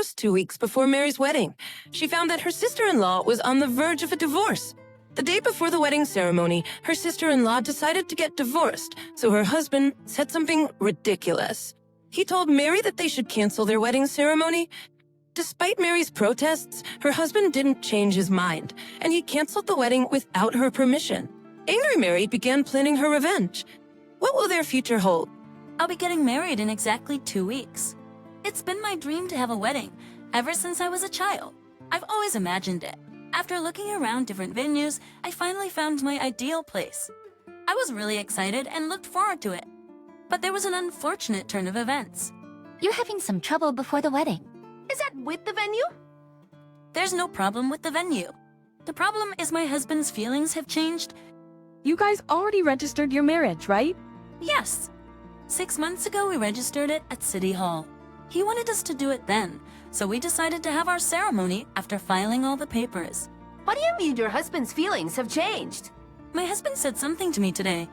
Just 2 weeks before Mary's wedding, she found that her sister-in-law was on the verge of a divorce. The day before the wedding ceremony, her sister-in-law decided to get divorced, so her husband said something ridiculous. He told Mary that they should cancel their wedding ceremony. Despite Mary's protests, her husband didn't change his mind, and he canceled the wedding without her permission. Angry Mary began planning her revenge. What will their future hold? I'll be getting married in exactly 2 weeks. It's been my dream to have a wedding ever since I was a child. I've always imagined it. After looking around different venues, I finally found my ideal place. I was really excited and looked forward to it. But there was an unfortunate turn of events. You're having some trouble before the wedding. Is that with the venue? There's no problem with the venue. The problem is my husband's feelings have changed. You guys already registered your marriage, right? Yes. 6 months ago, we registered it at City Hall. He wanted us to do it then, so we decided to have our ceremony after filing all the papers. What do you mean your husband's feelings have changed? My husband said something to me today.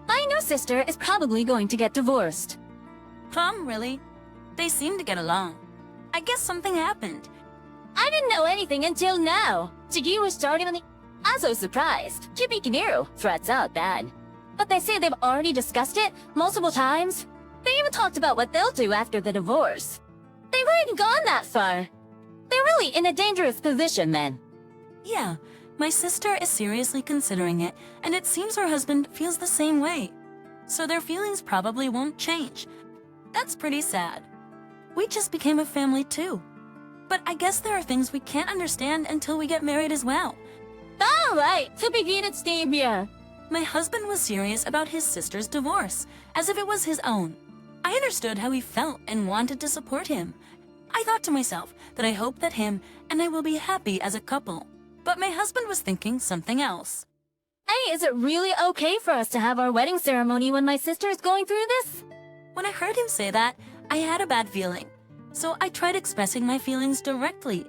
My new sister is probably going to get divorced. Tom, really? They seem to get along. I guess something happened. I didn't know anything until now. Jiggy was starting on the... I'm so surprised. Jimmy Kinero threats out bad. But they say they've already discussed it multiple times. They even talked about what they'll do after the divorce. They've already gone that far. They're really in a dangerous position then. Yeah, my sister is seriously considering it, and it seems her husband feels the same way. So their feelings probably won't change. That's pretty sad. We just became a family too. But I guess there are things we can't understand until we get married as well. All right, to begin at Stevia. My husband was serious about his sister's divorce, as if it was his own. I understood how he felt and wanted to support him. I thought to myself that I hope that him and I will be happy as a couple. But my husband was thinking something else. Hey, is it really okay for us to have our wedding ceremony when my sister is going through this? When I heard him say that, I had a bad feeling. So I tried expressing my feelings directly.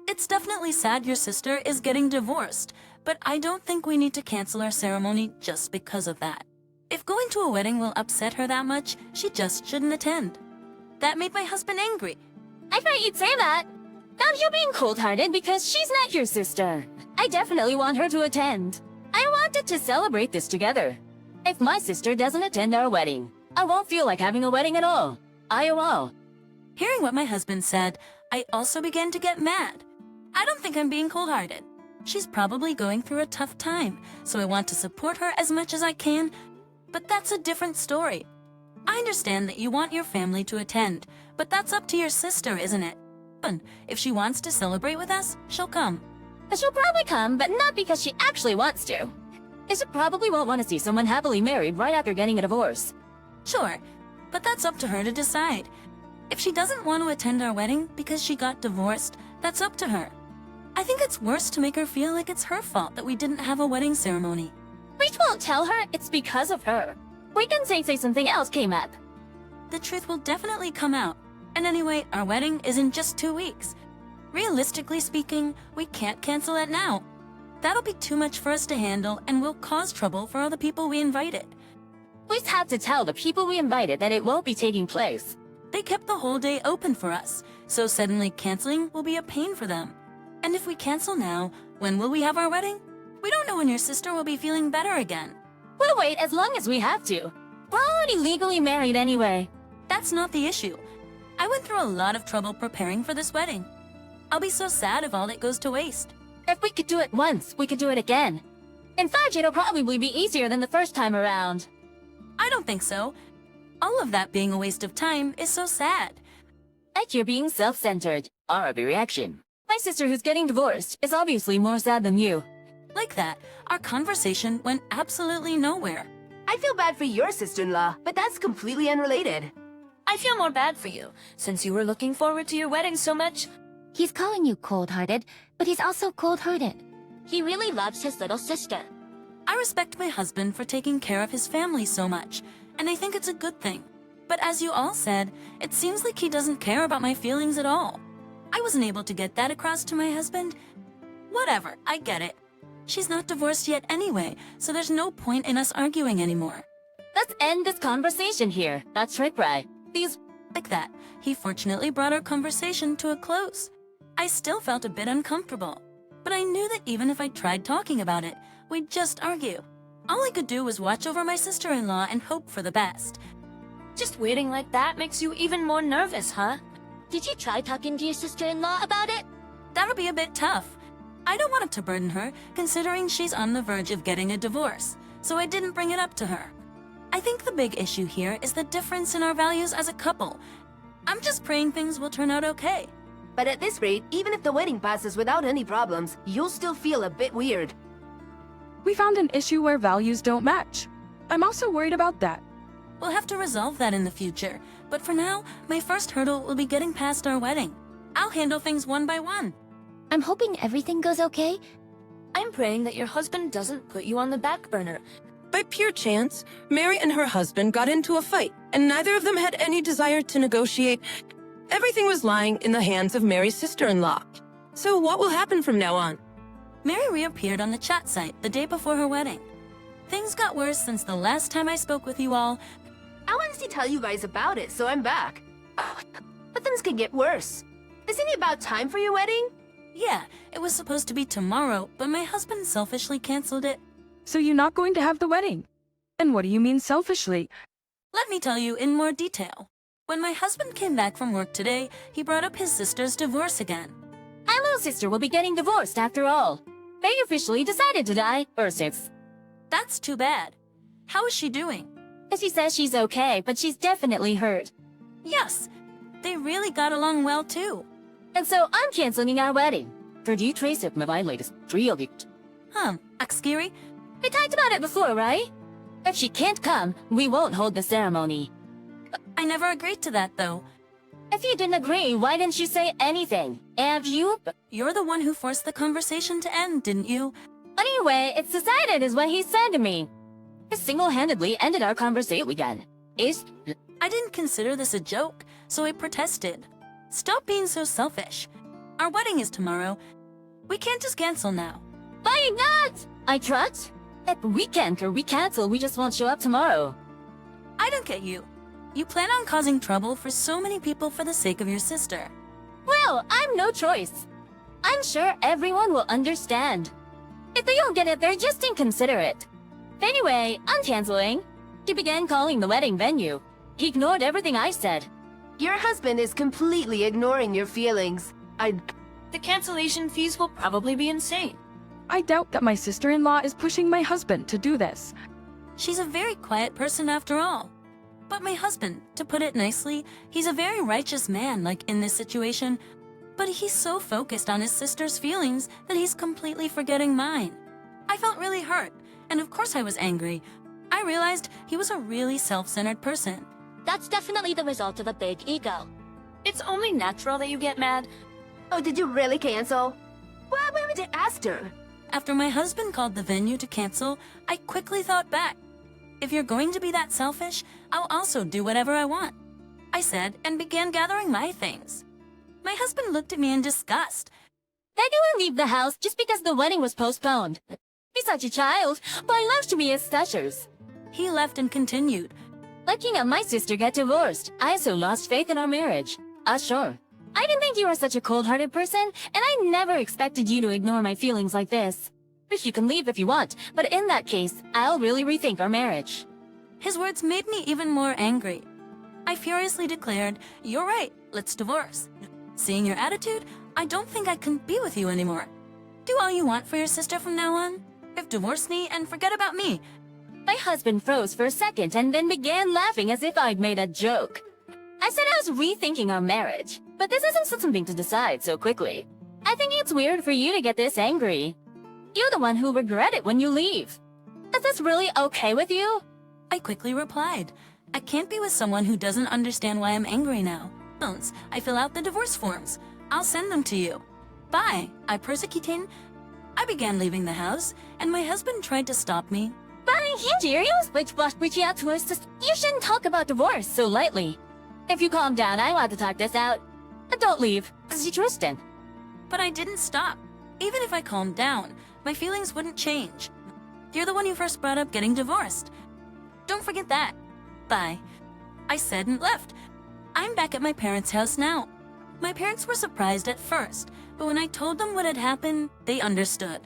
It's definitely sad your sister is getting divorced, but I don't think we need to cancel our ceremony just because of that. If going to a wedding will upset her that much, she just shouldn't attend. That made my husband angry. I thought you'd say that. Now you're being cold-hearted because she's not your sister. I definitely want her to attend. I wanted to celebrate this together. If my sister doesn't attend our wedding, I won't feel like having a wedding at all. I will. Hearing what my husband said, I also began to get mad. I don't think I'm being cold-hearted. She's probably going through a tough time, so I want to support her as much as I can, but that's a different story. I understand that you want your family to attend, but that's up to your sister, isn't it? If she wants to celebrate with us, she'll come. She'll probably come, but not because she actually wants to. She probably won't want to see someone happily married right after getting a divorce. Sure, but that's up to her to decide. If she doesn't want to attend our wedding because she got divorced, that's up to her. I think it's worse to make her feel like it's her fault that we didn't have a wedding ceremony. We won't tell her it's because of her. We can say something else came up. The truth will definitely come out. And anyway, our wedding is in just 2 weeks. Realistically speaking, we can't cancel it now. That'll be too much for us to handle and will cause trouble for all the people we invited. We have to tell the people we invited that it won't be taking place. They kept the whole day open for us, so suddenly canceling will be a pain for them. And if we cancel now, when will we have our wedding? We don't know when your sister will be feeling better again. We'll wait as long as we have to. We're already legally married anyway. That's not the issue. I went through a lot of trouble preparing for this wedding. I'll be so sad if all it goes to waste. If we could do it once, we could do it again. In fact, it'll probably be easier than the first time around. I don't think so. All of that being a waste of time is so sad. Like you're being self-centered. Our reaction. My sister who's getting divorced is obviously more sad than you. Like that, our conversation went absolutely nowhere. I feel bad for your sister-in-law, but that's completely unrelated. I feel more bad for you, since you were looking forward to your wedding so much. He's calling you cold-hearted, but he's also cold-hearted. He really loves his little sister. I respect my husband for taking care of his family so much, and I think it's a good thing. But as you all said, it seems like he doesn't care about my feelings at all. I wasn't able to get that across to my husband. Whatever, I get it. She's not divorced yet anyway, so there's no point in us arguing anymore. Let's end this conversation here. That's right, Bri. These Like that, he fortunately brought our conversation to a close. I still felt a bit uncomfortable, but I knew that even if I tried talking about it, we'd just argue. All I could do was watch over my sister-in-law and hope for the best. Just waiting like that makes you even more nervous, huh? Did you try talking to your sister-in-law about it? That'll be a bit tough. I don't want it to burden her, considering she's on the verge of getting a divorce, so I didn't bring it up to her. I think the big issue here is the difference in our values as a couple. I'm just praying things will turn out okay. But at this rate, even if the wedding passes without any problems, you'll still feel a bit weird. We found an issue where values don't match. I'm also worried about that. We'll have to resolve that in the future, but for now, my first hurdle will be getting past our wedding. I'll handle things one by one. I'm hoping everything goes okay. I'm praying that your husband doesn't put you on the back burner. By pure chance, Mary and her husband got into a fight, and neither of them had any desire to negotiate. Everything was lying in the hands of Mary's sister-in-law. So what will happen from now on? Mary reappeared on the chat site the day before her wedding. Things got worse since the last time I spoke with you all. I wanted to tell you guys about it, so I'm back. But things can get worse. Isn't it about time for your wedding? Yeah, it was supposed to be tomorrow, but my husband selfishly canceled it. So you're not going to have the wedding? And what do you mean selfishly? Let me tell you in more detail. When my husband came back from work today, he brought up his sister's divorce again. My little sister will be getting divorced after all. They officially decided to die, or 6. That's too bad. How is she doing? She says she's okay, but she's definitely hurt. Yes, they really got along well too. And so I'm canceling our wedding. För du tracer med latest trevligt. Akskiri? We talked about it before, right? If she can't come, we won't hold the ceremony. I never agreed to that though. If you didn't agree, why didn't you say anything? And you? You're the one who forced the conversation to end, didn't you? Anyway, it's decided is what he said to me. He single-handedly ended our conversation again. I didn't consider this a joke, so I protested. Stop being so selfish. Our wedding is tomorrow. We can't just cancel now. Why not? I trust. If we can't or we cancel, we just won't show up tomorrow. I don't get you. You plan on causing trouble for so many people for the sake of your sister. Well, I'm no choice. I'm sure everyone will understand. If they don't get it, they're just inconsiderate. Anyway, I'm canceling. He began calling the wedding venue. He ignored everything I said. Your husband is completely ignoring your feelings. The cancellation fees will probably be insane. I doubt that my sister-in-law is pushing my husband to do this. She's a very quiet person after all. But my husband, to put it nicely, he's a very righteous man like in this situation, but he's so focused on his sister's feelings that he's completely forgetting mine. I felt really hurt, and of course I was angry. I realized he was a really self-centered person. That's definitely the result of a big ego. It's only natural that you get mad. Oh, did you really cancel? Why would you ask her? After my husband called the venue to cancel, I quickly thought back. If you're going to be that selfish, I'll also do whatever I want, I said, and began gathering my things. My husband looked at me in disgust. Then you will leave the house just because the wedding was postponed. He's such a child, but I love to be his statues. He left and continued. Looking at my sister get divorced, I also lost faith in our marriage. Sure. I didn't think you were such a cold-hearted person, and I never expected you to ignore my feelings like this. You can leave if you want, but in that case, I'll really rethink our marriage. His words made me even more angry. I furiously declared, "You're right, let's divorce. Seeing your attitude, I don't think I can be with you anymore. Do all you want for your sister from now on. If divorce me and forget about me." My husband froze for a second and then began laughing as if I'd made a joke. I said I was rethinking our marriage, but this isn't something to decide so quickly. I think it's weird for you to get this angry. You're the one who'll regret it when you leave. Is this really okay with you? I quickly replied, "I can't be with someone who doesn't understand why I'm angry now. I fill out the divorce forms. I'll send them to you. Bye, I persecuting." I began leaving the house, and my husband tried to stop me. But serious? Which was reaching out to us. You shouldn't talk about divorce so lightly. If you calm down, I want to talk this out. But don't leave. This is Tristan. But I didn't stop. Even if I calmed down, my feelings wouldn't change. You're the one who first brought up getting divorced. Don't forget that. Bye, I said and left. I'm back at my parents' house now. My parents were surprised at first, but when I told them what had happened, they understood.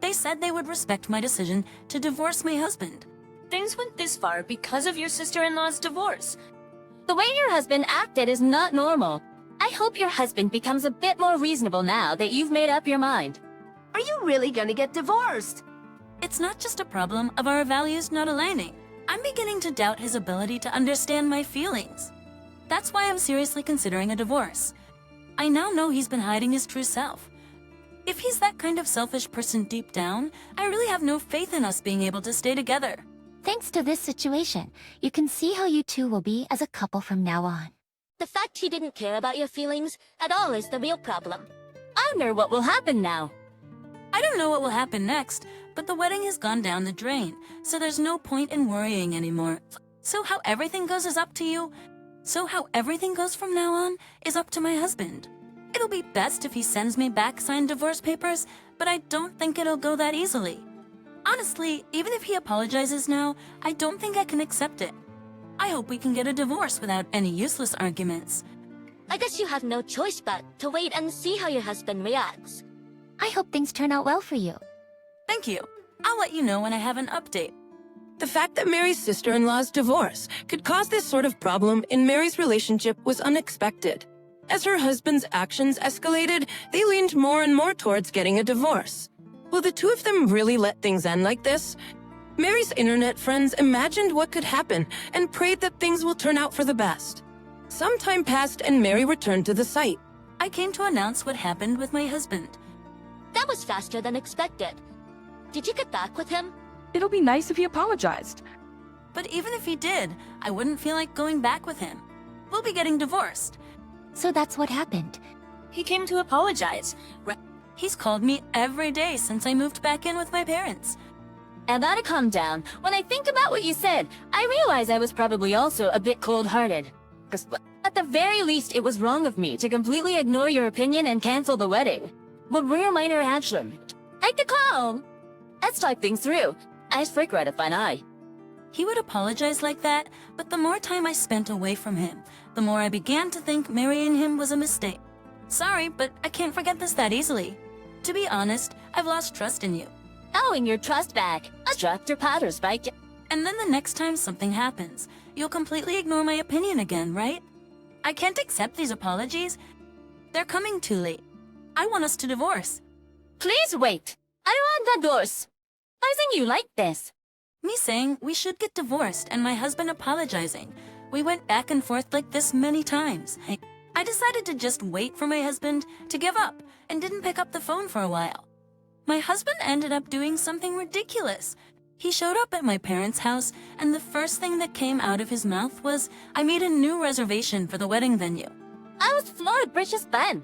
They said they would respect my decision to divorce my husband. Things went this far because of your sister-in-law's divorce. The way your husband acted is not normal. I hope your husband becomes a bit more reasonable now that you've made up your mind. Are you really gonna get divorced? It's not just a problem of our values not aligning. I'm beginning to doubt his ability to understand my feelings. That's why I'm seriously considering a divorce. I now know he's been hiding his true self. If he's that kind of selfish person deep down, I really have no faith in us being able to stay together. Thanks to this situation, you can see how you two will be as a couple from now on. The fact he didn't care about your feelings at all is the real problem. I wonder what will happen now. I don't know what will happen next, but the wedding has gone down the drain, so there's no point in worrying anymore. So how everything goes is up to you. So how everything goes from now on is up to my husband. It'll be best if he sends me back signed divorce papers, but I don't think it'll go that easily. Honestly, even if he apologizes now, I don't think I can accept it. I hope we can get a divorce without any useless arguments. I guess you have no choice but to wait and see how your husband reacts. I hope things turn out well for you. Thank you. I'll let you know when I have an update. The fact that Mary's sister-in-law's divorce could cause this sort of problem in Mary's relationship was unexpected. As her husband's actions escalated, they leaned more and more towards getting a divorce. Will the two of them really let things end like this? Mary's internet friends imagined what could happen and prayed that things will turn out for the best. Some time passed and Mary returned to the site. I came to announce what happened with my husband. That was faster than expected. Did you get back with him? It'll be nice if he apologized. But even if he did, I wouldn't feel like going back with him. We'll be getting divorced. So that's what happened. He came to apologize. He's called me every day since I moved back in with my parents. Amanda, calm down. When I think about what you said, I realize I was probably also a bit cold-hearted. Because at the very least, it was wrong of me to completely ignore your opinion and cancel the wedding. But we're minor action. Act calm. Let's talk things through. I regret if I. He would apologize like that, but the more time I spent away from him, the more I began to think marrying him was a mistake. Sorry, but I can't forget this that easily. To be honest, I've lost trust in you. Owing your trust back. A Dr. Potter's bike. And then the next time something happens, you'll completely ignore my opinion again, right? I can't accept these apologies. They're coming too late. I want us to divorce. Please wait. I want divorce. Why isn't you like this? Me saying we should get divorced and my husband apologizing. We went back and forth like this many times. I decided to just wait for my husband to give up and didn't pick up the phone for a while. My husband ended up doing something ridiculous. He showed up at my parents' house and the first thing that came out of his mouth was, I made a new reservation for the wedding venue. I was floored, British Ben.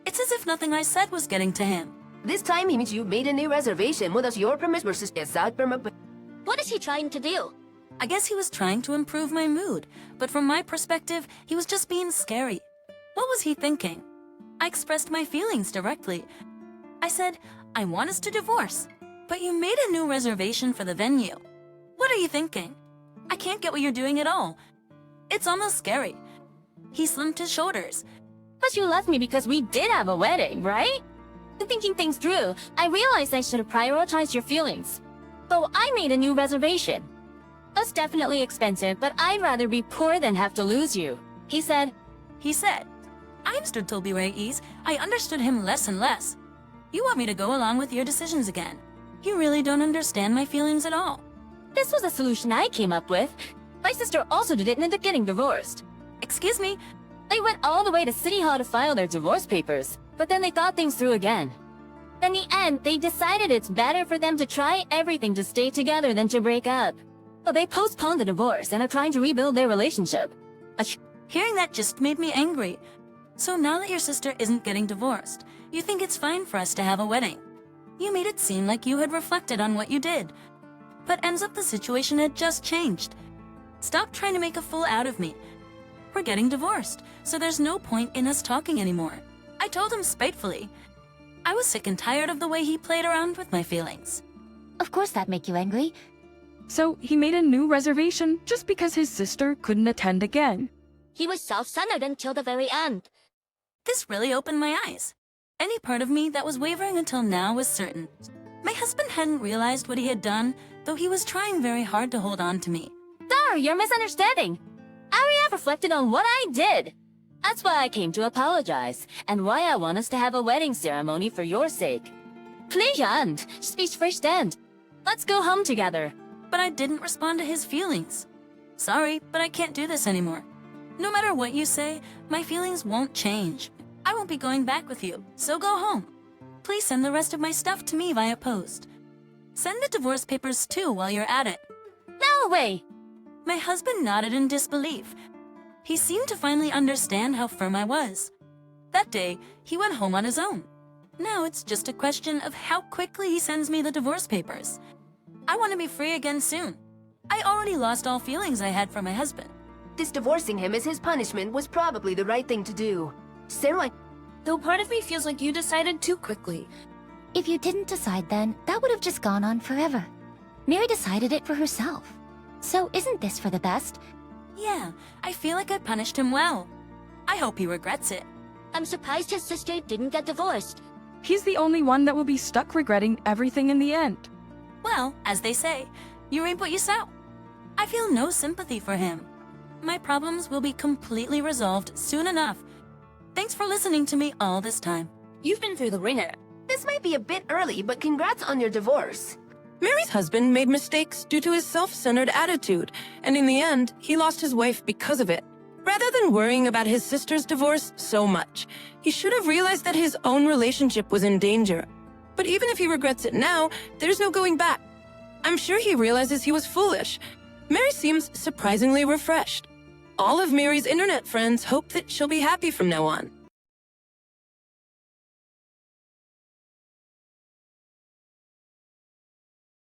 It's as if nothing I said was getting to him. This time he means you made a new reservation without your permission versus without permission. What is he trying to do? I guess he was trying to improve my mood, but from my perspective, he was just being scary. What was he thinking? I expressed my feelings directly. I said, I want us to divorce, but you made a new reservation for the venue. What are you thinking? I can't get what you're doing at all. It's almost scary. He slumped his shoulders. But you left me because we did have a wedding, right? Thinking things through, I realized I should have prioritized your feelings. So I made a new reservation. It's definitely expensive, but I'd rather be poor than have to lose you. He said. I understood Toby Reyes. I understood him less and less. You want me to go along with your decisions again. You really don't understand my feelings at all. This was a solution I came up with. My sister also did it and ended up getting divorced. Excuse me? They went all the way to City Hall to file their divorce papers, but then they thought things through again. In the end, they decided it's better for them to try everything to stay together than to break up. So they postponed the divorce and are trying to rebuild their relationship. Hearing that just made me angry. So now that your sister isn't getting divorced, you think it's fine for us to have a wedding. You made it seem like you had reflected on what you did. But ends up the situation had just changed. Stop trying to make a fool out of me. We're getting divorced, so there's no point in us talking anymore. I told him spitefully. I was sick and tired of the way he played around with my feelings. Of course that'd make you angry. So he made a new reservation just because his sister couldn't attend again. He was self-centered until the very end. This really opened my eyes. Any part of me that was wavering until now was certain. My husband hadn't realized what he had done, though he was trying very hard to hold on to me. There, you're misunderstanding. Aria reflected on what I did. That's why I came to apologize, and why I want us to have a wedding ceremony for your sake. Please, speech firsthand. Let's go home together. But I didn't respond to his feelings. Sorry, but I can't do this anymore. No matter what you say, my feelings won't change. I won't be going back with you, so go home. Please send the rest of my stuff to me via post. Send the divorce papers too while you're at it. No way! My husband nodded in disbelief. He seemed to finally understand how firm I was. That day, he went home on his own. Now it's just a question of how quickly he sends me the divorce papers. I want to be free again soon. I already lost all feelings I had for my husband. Divorcing him as his punishment was probably the right thing to do. Sarah, Though part of me feels like you decided too quickly. If you didn't decide then, that would have just gone on forever. Mary decided it for herself. So isn't this for the best? Yeah, I feel like I punished him well. I hope he regrets it. I'm surprised his sister didn't get divorced. He's the only one that will be stuck regretting everything in the end. Well, as they say, you reap what you sow. I feel no sympathy for him. My problems will be completely resolved soon enough. Thanks for listening to me all this time. You've been through the ringer. this might be a bit early, but congrats on your divorce. Mary's husband made mistakes due to his self-centered attitude, and in the end, he lost his wife because of it. Rather than worrying about his sister's divorce so much, he should have realized that his own relationship was in danger. But even if he regrets it now, there's no going back. I'm sure he realizes he was foolish. Mary seems surprisingly refreshed. All of Mary's internet friends hope that she'll be happy from now on.